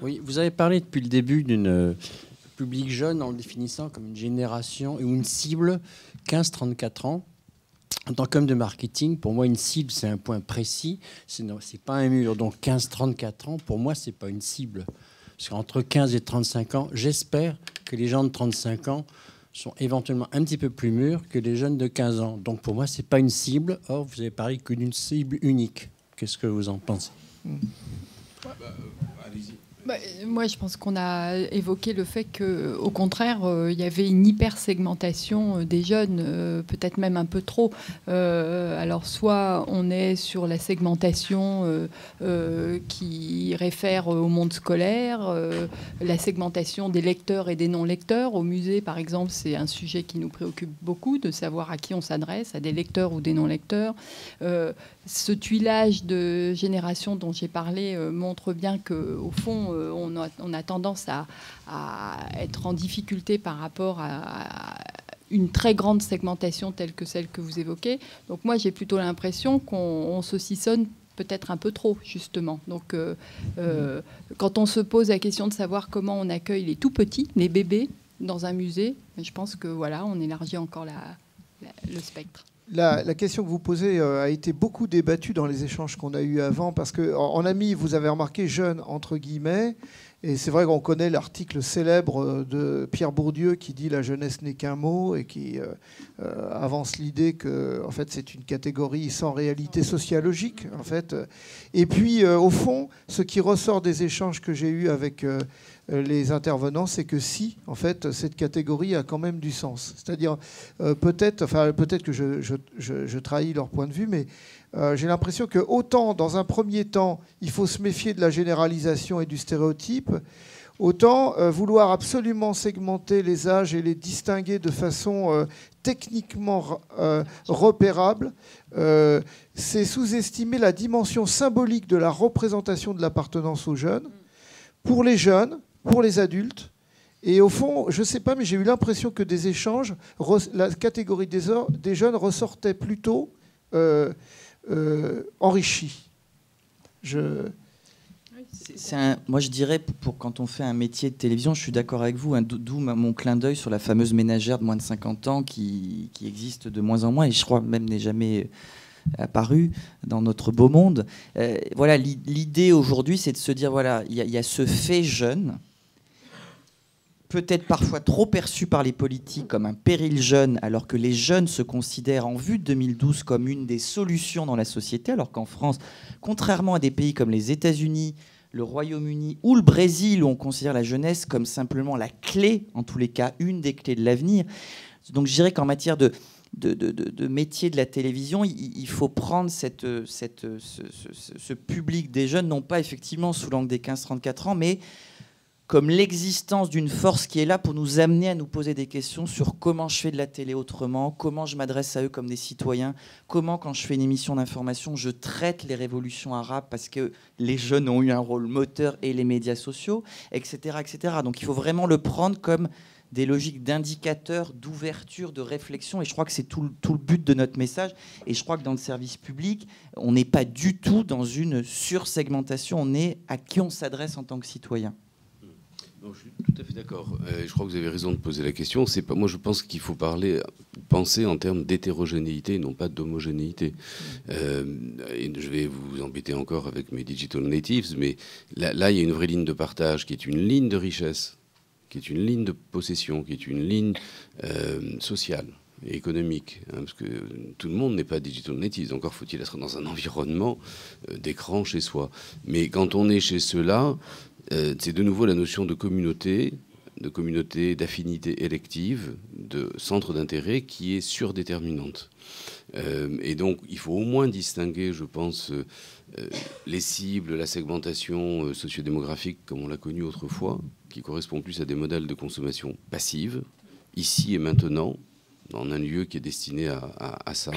Oui, vous avez parlé depuis le début d'une public jeune en le définissant comme une génération ou une cible 15-34 ans. En tant qu'homme de marketing, pour moi, une cible, c'est un point précis. C'est pas un mur. Donc 15-34 ans, pour moi, c'est pas une cible. Parce qu'entre 15 et 35 ans, j'espère que les gens de 35 ans sont éventuellement un petit peu plus mûrs que les jeunes de 15 ans. Donc pour moi, c'est pas une cible. Or, vous avez parlé que d'une cible unique. Qu'est-ce que vous en pensez ? Allez-y. Moi, je pense qu'on a évoqué le fait qu'au contraire, il y avait une hyper-segmentation des jeunes, peut-être même un peu trop. Alors, soit on est sur la segmentation qui réfère au monde scolaire, la segmentation des lecteurs et des non-lecteurs. Au musée, par exemple, c'est un sujet qui nous préoccupe beaucoup, de savoir à qui on s'adresse, à des lecteurs ou des non-lecteurs. Ce tuilage de génération dont j'ai parlé montre bien qu'au fond, on a tendance à être en difficulté par rapport à une très grande segmentation telle que celle que vous évoquez. Donc moi, j'ai plutôt l'impression qu'on saucissonne peut-être un peu trop, justement. Donc quand on se pose la question de savoir comment on accueille les tout petits, les bébés, dans un musée, je pense que voilà, on élargit encore le spectre. La question que vous posez a été beaucoup débattue dans les échanges qu'on a eus avant, parce qu'en ami, vous avez remarqué jeune entre guillemets, et c'est vrai qu'on connaît l'article célèbre de Pierre Bourdieu qui dit la jeunesse n'est qu'un mot et qui avance l'idée que en fait c'est une catégorie sans réalité sociologique en fait. Et puis au fond, ce qui ressort des échanges que j'ai eus avec les intervenants, c'est que si, en fait, cette catégorie a quand même du sens. C'est-à-dire, peut-être que je trahis leur point de vue, mais j'ai l'impression que autant, dans un premier temps, il faut se méfier de la généralisation et du stéréotype, autant vouloir absolument segmenter les âges et les distinguer de façon techniquement repérable, c'est sous-estimer la dimension symbolique de la représentation de l'appartenance aux jeunes, pour les jeunes, pour les adultes. Et au fond, je ne sais pas, mais j'ai eu l'impression que des échanges, la catégorie des jeunes ressortait plutôt enrichie. Moi, je dirais, quand on fait un métier de télévision, je suis d'accord avec vous, d'où mon clin d'œil sur la fameuse ménagère de moins de 50 ans qui existe de moins en moins, et je crois même n'est jamais apparu dans notre beau monde. Voilà, l'idée aujourd'hui, c'est de se dire, voilà, il y a ce fait jeune, peut-être parfois trop perçu par les politiques comme un péril jeune, alors que les jeunes se considèrent en vue de 2012 comme une des solutions dans la société, alors qu'en France, contrairement à des pays comme les États-Unis, le Royaume-Uni ou le Brésil, où on considère la jeunesse comme simplement la clé, en tous les cas, une des clés de l'avenir. Donc je dirais qu'en matière de métier de la télévision, il faut prendre ce public des jeunes, non pas effectivement sous l'angle des 15-34 ans, mais comme l'existence d'une force qui est là pour nous amener à nous poser des questions sur comment je fais de la télé autrement, comment je m'adresse à eux comme des citoyens, comment, quand je fais une émission d'information, je traite les révolutions arabes parce que les jeunes ont eu un rôle moteur et les médias sociaux, etc., etc. Donc il faut vraiment le prendre comme des logiques d'indicateurs, d'ouverture, de réflexion. Et je crois que c'est tout le but de notre message. Et je crois que dans le service public, on n'est pas du tout dans une sursegmentation. On est à qui on s'adresse en tant que citoyen. Non, je suis tout à fait d'accord. Je crois que vous avez raison de poser la question. C'est pas, moi, je pense qu'il faut penser en termes d'hétérogénéité et non pas d'homogénéité. Et je vais vous embêter encore avec mes digital natives, mais là, il y a une vraie ligne de partage qui est une ligne de richesse, qui est une ligne de possession, qui est une ligne sociale et économique, hein, parce que tout le monde n'est pas digital native. Encore faut-il être dans un environnement d'écran chez soi. Mais quand on est chez ceux-là, c'est de nouveau la notion de communauté, d'affinité élective, de centre d'intérêt qui est surdéterminante. Et donc, il faut au moins distinguer, je pense, les cibles, la segmentation sociodémographique, comme on l'a connue autrefois, qui correspond plus à des modèles de consommation passive, ici et maintenant, dans un lieu qui est destiné à ça,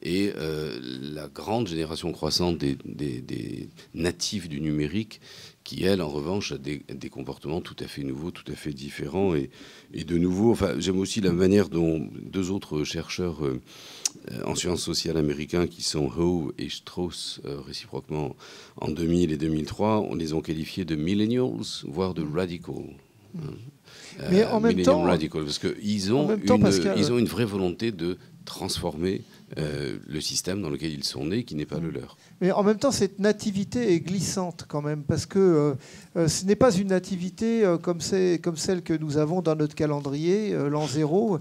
et la grande génération croissante des natifs du numérique qui, elle, en revanche, a des comportements tout à fait nouveaux, tout à fait différents et de nouveau. Enfin, j'aime aussi la manière dont deux autres chercheurs en sciences sociales américains, qui sont Howe et Strauss, réciproquement, en 2000 et 2003, on les ont qualifiés de millennials, voire de radical. Mais en même temps, radical, parce qu'ils ont, ils ont une vraie volonté de transformer le système dans lequel ils sont nés, qui n'est pas le leur. Mais en même temps, cette nativité est glissante quand même, parce que ce n'est pas une nativité comme celle que nous avons dans notre calendrier, l'an 0.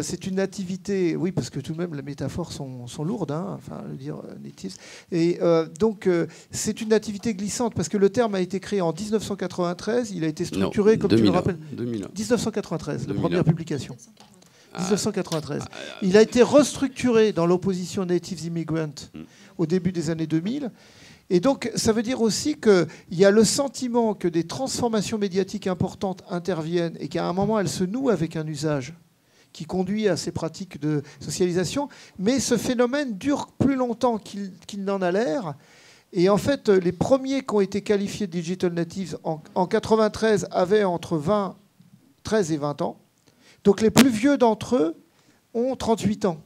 C'est une nativité, oui, parce que tout de même, les métaphores sont lourdes, hein, enfin, je veux dire, natives. Et donc, c'est une nativité glissante, parce que le terme a été créé en 1993, il a été structuré, comme 2001, tu le rappelles. 2001. 1993, la 2001. première publication. 1993. Il a été restructuré dans l'opposition Natives Immigrant au début des années 2000. Et donc, ça veut dire aussi qu'il y a le sentiment que des transformations médiatiques importantes interviennent et qu'à un moment, elles se nouent avec un usage qui conduit à ces pratiques de socialisation. Mais ce phénomène dure plus longtemps qu'il n'en a l'air. Et en fait, les premiers qui ont été qualifiés de digital natives en 93 avaient entre 13 et 20 ans. Donc les plus vieux d'entre eux ont 38 ans.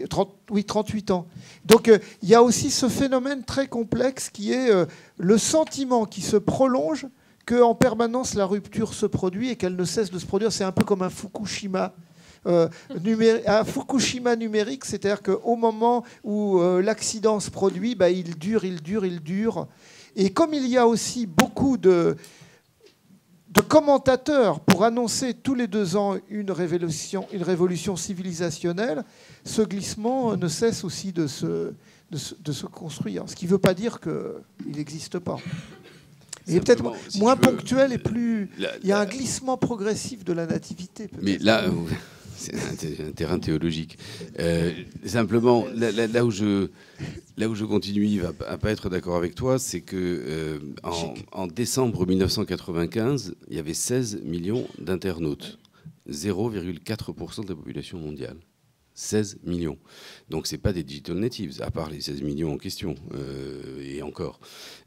38 ans. Donc il y a aussi ce phénomène très complexe qui est le sentiment qui se prolonge qu'en permanence la rupture se produit et qu'elle ne cesse de se produire. C'est un peu comme un Fukushima. Un Fukushima numérique, c'est-à-dire qu'au moment où l'accident se produit, il dure. Et comme il y a aussi beaucoup de commentateurs pour annoncer tous les 2 ans une révolution civilisationnelle, ce glissement ne cesse aussi de se construire. Ce qui ne veut pas dire qu'il n'existe pas. Il est peut-être moins ponctuel et plus... Il y a un glissement progressif de la nativité. Mais là, c'est un terrain théologique. Simplement, là où je continue, Yves, à pas être d'accord avec toi, c'est que en décembre 1995, il y avait 16 millions d'internautes, 0,4% de la population mondiale. 16 millions. Donc c'est pas des digital natives, à part les 16 millions en question, et encore.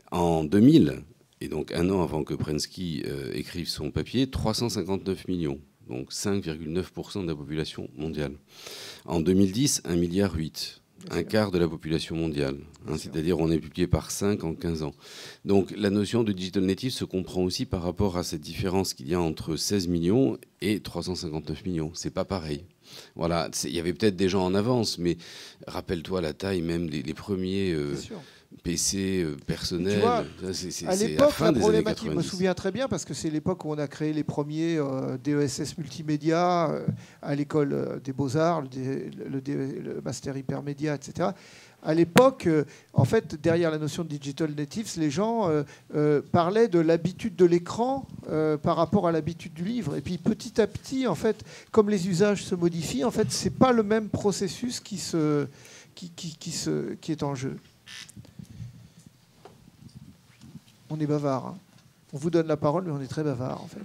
En 2000, et donc un an avant que Prensky écrive son papier, 359 millions. Donc 5,9% de la population mondiale. En 2010, 1,8 milliard, un quart de la population mondiale. C'est-à-dire on est multiplié par 5 en 15 ans. Donc la notion de digital native se comprend aussi par rapport à cette différence qu'il y a entre 16 millions et 359 millions. C'est pas pareil. Voilà, il y avait peut-être des gens en avance, mais rappelle-toi la taille même des premiers... PC personnel, c'est à l'époque, la problématique, je me souviens très bien, parce que c'est l'époque où on a créé les premiers DESS multimédia à l'école des Beaux-Arts, le master hypermédia, etc. À l'époque, en fait, derrière la notion de digital natives, les gens parlaient de l'habitude de l'écran par rapport à l'habitude du livre. Et puis petit à petit, en fait, comme les usages se modifient, en fait, c'est pas le même processus qui est en jeu. On est bavard. Hein. On vous donne la parole, mais on est très bavard, en fait.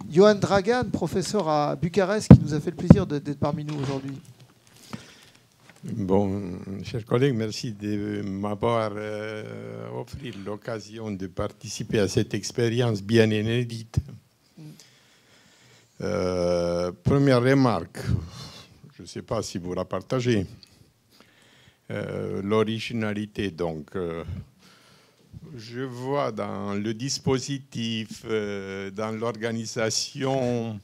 Johan Dragan, professeur à Bucarest, qui nous a fait le plaisir d'être parmi nous aujourd'hui. Bon, chers collègues, merci de m'avoir offert l'occasion de participer à cette expérience bien inédite. Première remarque, je ne sais pas si vous la partagez. L'originalité, donc... je vois dans le dispositif, dans l'organisation,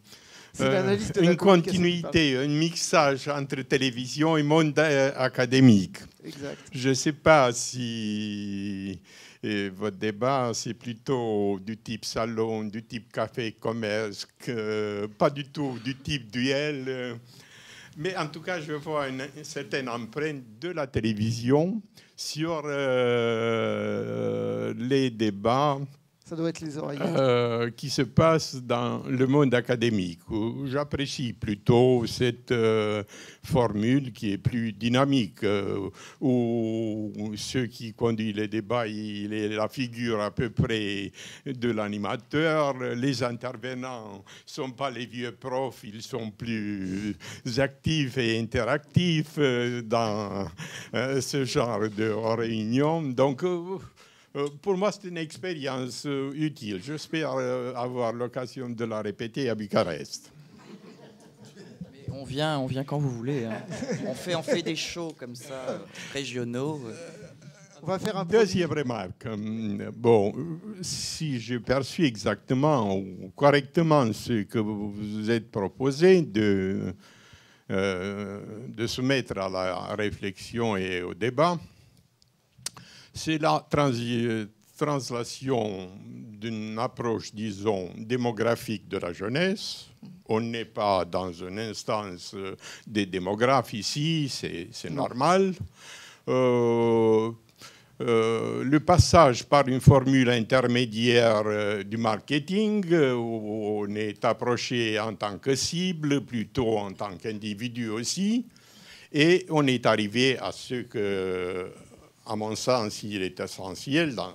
une continuité, un mixage entre télévision et monde académique. Exact. Je ne sais pas si votre débat, c'est plutôt du type salon, du type café, commerce, pas du tout du type duel. Mais en tout cas, je vois une certaine empreinte de la télévision sur les débats Ça doit être les oreillettes. Qui se passe dans le monde académique, où j'apprécie plutôt cette formule qui est plus dynamique, où ceux qui conduisent les débats, il est la figure à peu près de l'animateur. Les intervenants ne sont pas les vieux profs, ils sont plus actifs et interactifs dans ce genre de réunion. Donc, pour moi, c'est une expérience utile. J'espère avoir l'occasion de la répéter à Bucarest. Mais on vient quand vous voulez. Hein. On fait des shows comme ça, régionaux. On va faire un deuxième remarque. Bon, si je perçois exactement ou correctement ce que vous êtes proposé de soumettre à la réflexion et au débat, c'est la translation d'une approche, disons, démographique de la jeunesse. On n'est pas dans une instance des démographes ici, c'est normal. Le passage par une formule intermédiaire du marketing, où on est approché en tant que cible, plutôt en tant qu'individu aussi, et on est arrivé à ce que, à mon sens, il est essentiel dans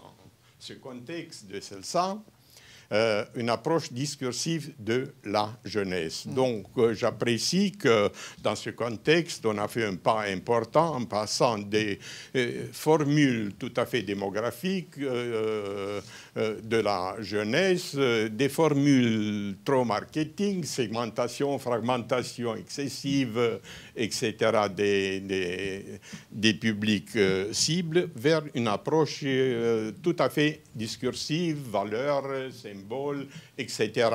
ce contexte de celle-ci, une approche discursive de la jeunesse. Donc, j'apprécie que dans ce contexte, on a fait un pas important en passant des formules tout à fait démographiques de la jeunesse, des formules trop marketing, segmentation, fragmentation excessive, etc., des publics cibles, vers une approche tout à fait discursive, valeurs, symboles, etc.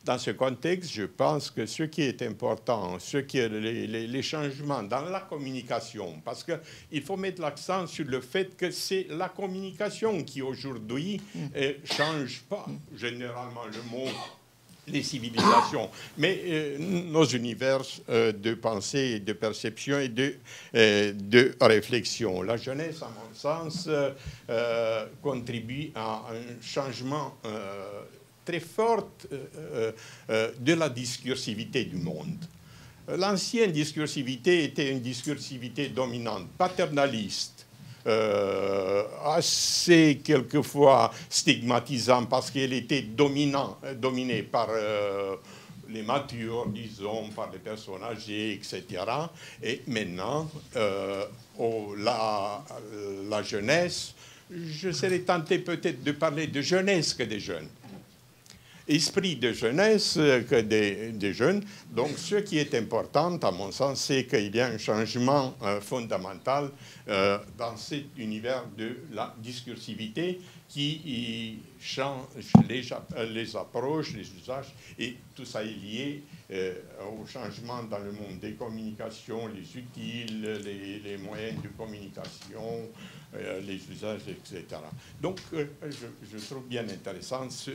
Dans ce contexte, je pense que ce qui est important, les changements dans la communication, parce qu'il faut mettre l'accent sur le fait que c'est la communication qui aujourd'hui change pas généralement le monde, les civilisations, mais nos univers de pensée, de perception et de réflexion. La jeunesse, à mon sens, contribue à un changement très fort de la discursivité du monde. L'ancienne discursivité était une discursivité dominante, paternaliste, assez quelquefois stigmatisante parce qu'elle était dominée par les matures, disons, par les personnes âgées, etc. Et maintenant, la jeunesse, je serais tenté peut-être de parler de jeunesse que des jeunes. Esprit de jeunesse que des jeunes. Donc, ce qui est important, à mon sens, c'est qu'il y a un changement fondamental dans cet univers de la discursivité qui change les approches, les usages, et tout ça est lié au changement dans le monde des communications, les outils, les moyens de communication, les usages, etc. Donc, je trouve bien intéressant ce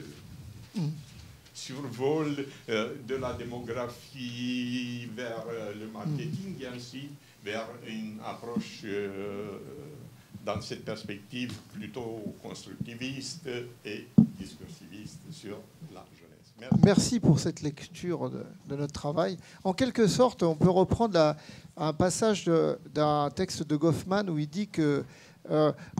survol de la démographie vers le marketing et ensuite vers une approche dans cette perspective plutôt constructiviste et discursiviste sur la jeunesse. Merci pour cette lecture de notre travail. En quelque sorte, on peut reprendre un passage d'un texte de Goffman où il dit que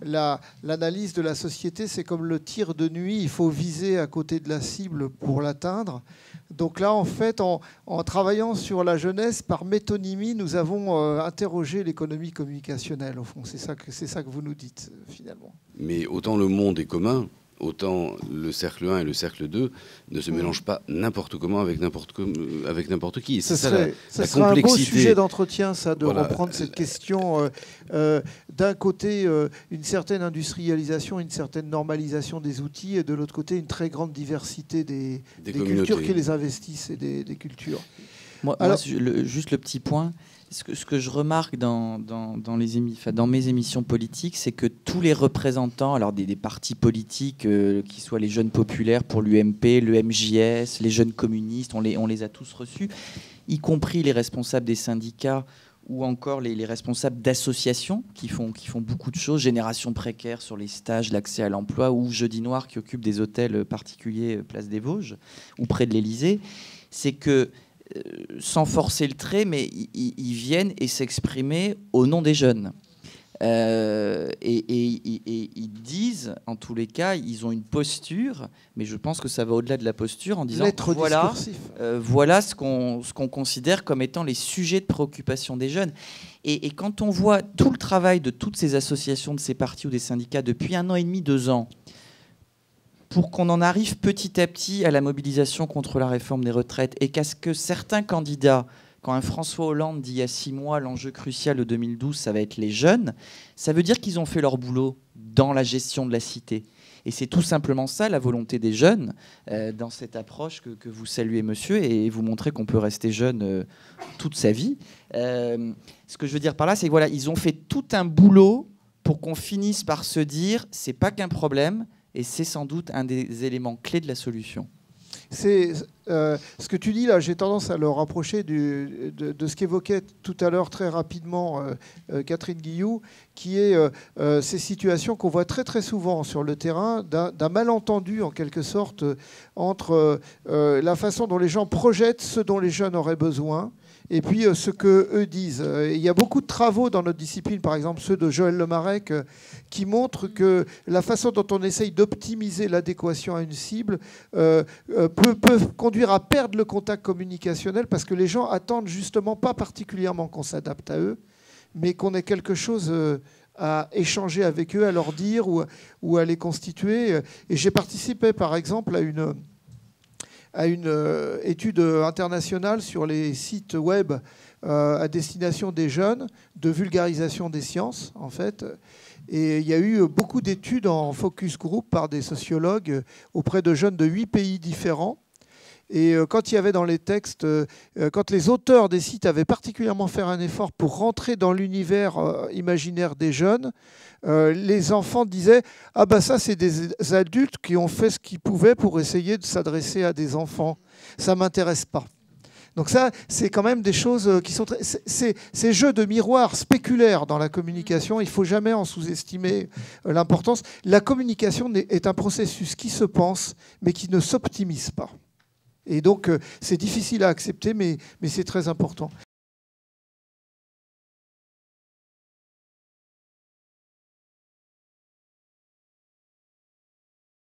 l'analyse de la société, c'est comme le tir de nuit, il faut viser à côté de la cible pour l'atteindre. Donc là, en fait, en travaillant sur la jeunesse, par métonymie, nous avons interrogé l'économie communicationnelle, au fond. C'est ça que vous nous dites, finalement. Mais autant le monde est commun, autant le cercle 1 et le cercle 2 ne se mélangent pas n'importe comment avec n'importe qui. Ce serait un beau sujet d'entretien, ça, de reprendre cette question. D'un côté, une certaine industrialisation, une certaine normalisation des outils, et de l'autre côté, une très grande diversité des cultures qui les investissent et des cultures. Juste le petit point. Ce que je remarque dans mes émissions politiques, c'est que tous les représentants, alors des partis politiques, qui soient les jeunes populaires pour l'UMP, le MJS, les jeunes communistes, on les a tous reçus, y compris les responsables des syndicats ou encore les responsables d'associations qui font beaucoup de choses, Génération Précaire sur les stages, l'accès à l'emploi, ou Jeudi Noir qui occupe des hôtels particuliers place des Vosges ou près de l'Élysée, c'est que, sans forcer le trait, mais ils viennent et s'exprimer au nom des jeunes. Et ils disent, en tous les cas, ils ont une posture, mais je pense que ça va au-delà de la posture, en disant voilà ce qu'on considère comme étant les sujets de préoccupation des jeunes. Et quand on voit tout le travail de toutes ces associations, de ces partis ou des syndicats depuis 1 an et demi, 2 ans, pour qu'on en arrive petit à petit à la mobilisation contre la réforme des retraites, et qu'à ce que certains candidats, quand un François Hollande dit il y a 6 mois, l'enjeu crucial de 2012, ça va être les jeunes, ça veut dire qu'ils ont fait leur boulot dans la gestion de la cité. Et c'est tout simplement ça, la volonté des jeunes, dans cette approche que vous saluez, monsieur, et vous montrez qu'on peut rester jeune toute sa vie. Ce que je veux dire par là, c'est que voilà, ils ont fait tout un boulot pour qu'on finisse par se dire c'est pas qu'un problème, et c'est sans doute un des éléments clés de la solution. C'est ce que tu dis là, j'ai tendance à le rapprocher de ce qu'évoquait tout à l'heure très rapidement Catherine Guilloux, qui est ces situations qu'on voit très très souvent sur le terrain, d'un malentendu en quelque sorte entre la façon dont les gens projettent ce dont les jeunes auraient besoin et puis ce qu'eux disent. Il y a beaucoup de travaux dans notre discipline, par exemple ceux de Joël Lemarec, qui montrent que la façon dont on essaye d'optimiser l'adéquation à une cible peut conduire à perdre le contact communicationnel parce que les gens attendent justement pas particulièrement qu'on s'adapte à eux, mais qu'on ait quelque chose à échanger avec eux, à leur dire ou à les constituer. Et j'ai participé par exemple à une étude internationale sur les sites web à destination des jeunes, de vulgarisation des sciences, en fait. Et il y a eu beaucoup d'études en focus group par des sociologues auprès de jeunes de 8 pays différents. Et quand il y avait dans les textes, quand les auteurs des sites avaient particulièrement fait un effort pour rentrer dans l'univers imaginaire des jeunes, les enfants disaient « Ah ben ça, c'est des adultes qui ont fait ce qu'ils pouvaient pour essayer de s'adresser à des enfants. Ça ne m'intéresse pas. » Donc ça, c'est quand même des choses qui sont... Ces jeux de miroir spéculaires dans la communication, il ne faut jamais en sous-estimer l'importance. La communication est un processus qui se pense, mais qui ne s'optimise pas. Et donc, c'est difficile à accepter, mais c'est très important.